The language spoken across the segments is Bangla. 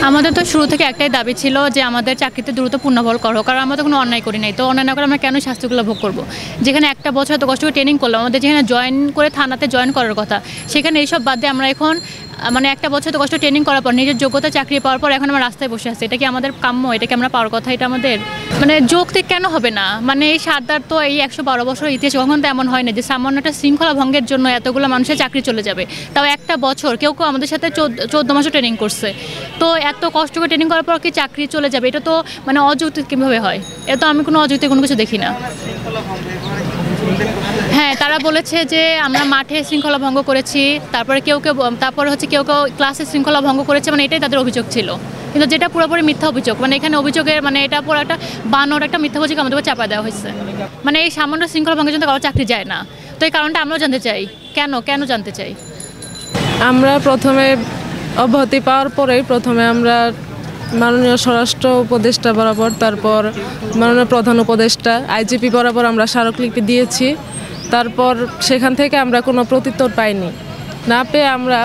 আমাদের তো শুরু থেকে একটাই দাবি ছিল যে আমাদের চাকরিতে দ্রুত পুনর্বহাল করো, কারণ আমরা তো কোনো অন্যায় করি নাই। তো অন্যায় না করে আমরা কেন শাস্তিগুলো ভোগ করবো? যেখানে একটা বছর এত কষ্ট করে ট্রেনিং করলাম, আমাদের যেখানে জয়েন করে থানাতে জয়েন করার কথা, সেখানে এইসব বাদ দিয়ে আমরা এখন মানে একটা বছর তো কষ্ট ট্রেনিং করার পর নিজের যোগ্যতা চাকরি পাওয়ার পর এখন আমরা রাস্তায় বসে আছি। এটা কি আমাদের কাম্য? এটা কি আমরা পাওয়ার কথা? এটা আমাদের মানে যৌক্তিক কেন হবে না? মানে এই সারদার তো এই 112 বছর ইতিহাস কখন তো এমন হয় না যে সামান্য একটা শৃঙ্খলা ভঙ্গের জন্য এতগুলো মানুষের চাকরি চলে যাবে। তাও একটা বছর, কেউ কেউ আমাদের সাথে 14 মাসও ট্রেনিং করছে। তো এত কষ্ট করে ট্রেনিং করার পর কি চাকরি চলে যাবে? এটা তো মানে অযৌক্তিক কীভাবে হয়? এটা তো আমি কোনো অযৌক্তিক কোনো কিছু দেখি না। হ্যাঁ, তারা বলেছে যে আমরা মাঠে শৃঙ্খলা ভঙ্গ করেছি, তারপরে কেউ কেউ ক্লাসে শৃঙ্খলা ভঙ্গ করেছে, মানে এটাই তাদের অভিযোগ ছিল। কিন্তু যেটা পুরোপুরি মিথ্যা অভিযোগ, মানে এখানে অভিযোগের মানে এটা পুরো একটা বানোর একটা মিথ্যা অভিযোগ আমাদের চাপা দেওয়া হয়েছে। মানে এই সামান্য শৃঙ্খলা ভঙ্গের জন্য কারো চাকরি যায় না। তো এই কারণটা আমরাও জানতে চাই, কেন জানতে চাই। আমরা প্রথমে অব্যাহতি পাওয়ার পরেই আমরা মাননীয় স্বরাষ্ট্র উপদেষ্টা বরাবর, তারপর মাননীয় প্রধান উপদেষ্টা আইজিপি বরাবর আমরা স্মারকলিপি দিয়েছি। তারপর সেখান থেকে আমরা কোনো প্রত্যুত্তর পাইনি। না পেয়ে আমরা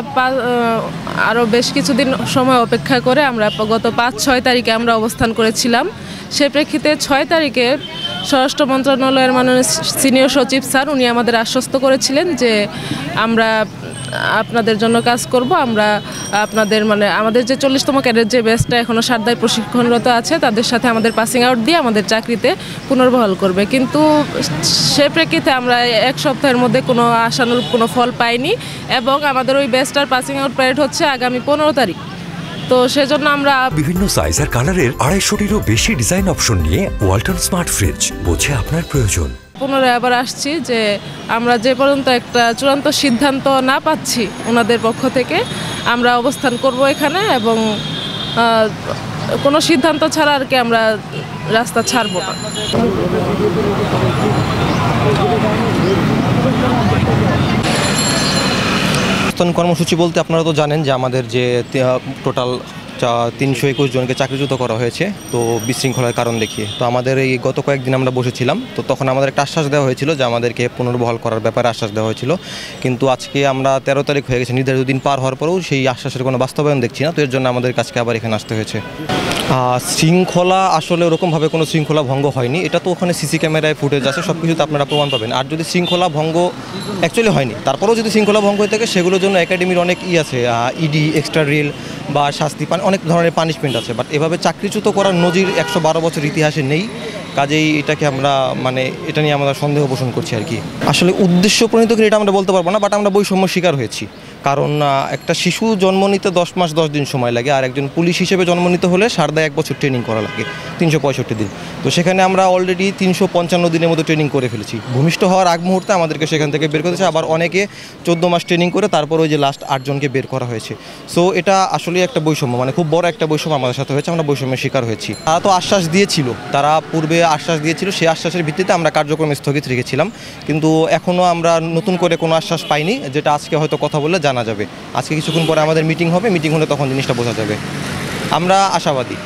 আরও বেশ কিছুদিন সময় অপেক্ষা করে আমরা গত 5-6 তারিখে আমরা অবস্থান করেছিলাম। সে প্রেক্ষিতে 6 তারিখে স্বরাষ্ট্র মন্ত্রণালয়ের মাননীয় সিনিয়র সচিব স্যার উনি আমাদের আশ্বস্ত করেছিলেন যে আমরা আপনাদের জন্য কাজ করব। আমরা আপনাদের মানে আমাদের যে 40তম ক্যাডেট যে ব্যাচটা এখনও সারদায় প্রশিক্ষণরত আছে তাদের সাথে আমাদের পাসিং আউট দিয়ে আমাদের চাকরিতে পুনর্বহাল করবে। কিন্তু সে প্রেক্ষিতে আমরা এক সপ্তাহের মধ্যে কোনো আশানুরূপ কোনো ফল পাইনি এবং আমাদের ওই ব্যাচটার পাসিং আউট প্যারেড হচ্ছে আগামী 15 তারিখ। তো সেজন্য আমরা বিভিন্ন সাইজ আর কালারের 250-টিরও বেশি ডিজাইন অপশন নিয়ে ওয়ালটন স্মার্ট ফ্রিজ, বোঝে আপনার প্রয়োজন। পুনরায় আবার আসছি যে আমরা যে পর্যন্ত একটা চূড়ান্ত সিদ্ধান্ত না পাচ্ছি ওনাদের পক্ষ থেকে আমরা অবস্থান করব এখানে, এবং কোনো সিদ্ধান্ত ছাড়া আর কি আমরা রাস্তা ছাড়ব না। কর্মসূচি বলতে আপনারা তো জানেন যে আমাদের যে টোটাল 321 জনকে চাকরিচ্যুত করা হয়েছে, তো বিশৃঙ্খলার কারণ দেখিয়ে। তো আমাদের এই গত কয়েকদিন আমরা বসেছিলাম, তো তখন আমাদের একটা আশ্বাস দেওয়া হয়েছিল যে আমাদেরকে পুনর্বহাল করার ব্যাপারে আশ্বাস দেওয়া হয়েছিল। কিন্তু আজকে আমরা 13 তারিখ হয়ে গেছে, নির্ধারিত দিন পার হওয়ার পরেও সেই আশ্বাসের কোনো বাস্তবায়ন দেখছি না। তো এর জন্য আমাদের কাছে আবার এখানে আসতে হয়েছে। শৃঙ্খলা আসলে ওরকমভাবে কোনো শৃঙ্খলা ভঙ্গ হয়নি। এটা তো ওখানে সিসি ক্যামেরায় ফুটেজ আছে, সব কিছুতে আপনারা প্রমাণ পাবেন। আর যদি শৃঙ্খলা ভঙ্গ অ্যাকচুয়ালি হয়নি, তারপরেও যদি শৃঙ্খলা ভঙ্গ হয়ে থাকে সেগুলোর জন্য একাডেমির অনেক আছে, ইডি, এক্সট্রা রিল বা শাস্তি অনেক ধরনের পানিশমেন্ট আছে। বাট এভাবে চাকরিচ্যুত করার নজির 112 বছর ইতিহাসে নেই। কাজেই এটাকে আমরা এটা নিয়ে আমরা সন্দেহ পোষণ করছি আর কি। আসলে উদ্দেশ্য প্রণীত করে এটা আমরা বলতে পারবো না, বাট আমরা বৈষম্য শিকার হয়েছি। কারণ একটা শিশু জন্ম নিতে 10 মাস 10 দিন সময় লাগে, আর একজন পুলিশ হিসেবে জন্ম নিতে হলে সারদায় 1 বছর ট্রেনিং করা লাগে, 365 দিন। তো সেখানে আমরা অলরেডি 355 দিনের মতো ট্রেনিং করে ফেলেছি। ভূমিষ্ঠ হওয়ার আগ মুহূর্তে আমাদেরকে সেখান থেকে বের করেছে, আবার অনেকে 14 মাস ট্রেনিং করে তারপর ওই যে লাস্ট 8 জনকে বের করা হয়েছে। সো এটা আসলে একটা বৈষম্য, মানে খুব বড় একটা বৈষম্য আমাদের সাথে হয়েছে। আমরা বৈষম্যের শিকার হয়েছি। তারা তো আশ্বাস দিয়েছিল, তারা পূর্বে আশ্বাস দিয়েছিল, সেই আশ্বাসের ভিত্তিতে আমরা কার্যক্রম স্থগিত রেখেছিলাম। কিন্তু এখনও আমরা নতুন করে কোনো আশ্বাস পাইনি, যেটা আজকে হয়তো কথা বললে জানা যাবে। আজকে কিছুক্ষণ পরে আমাদের মিটিং হবে, মিটিং হলে তখন জিনিসটা বোঝা যাবে। আমরা আশাবাদী।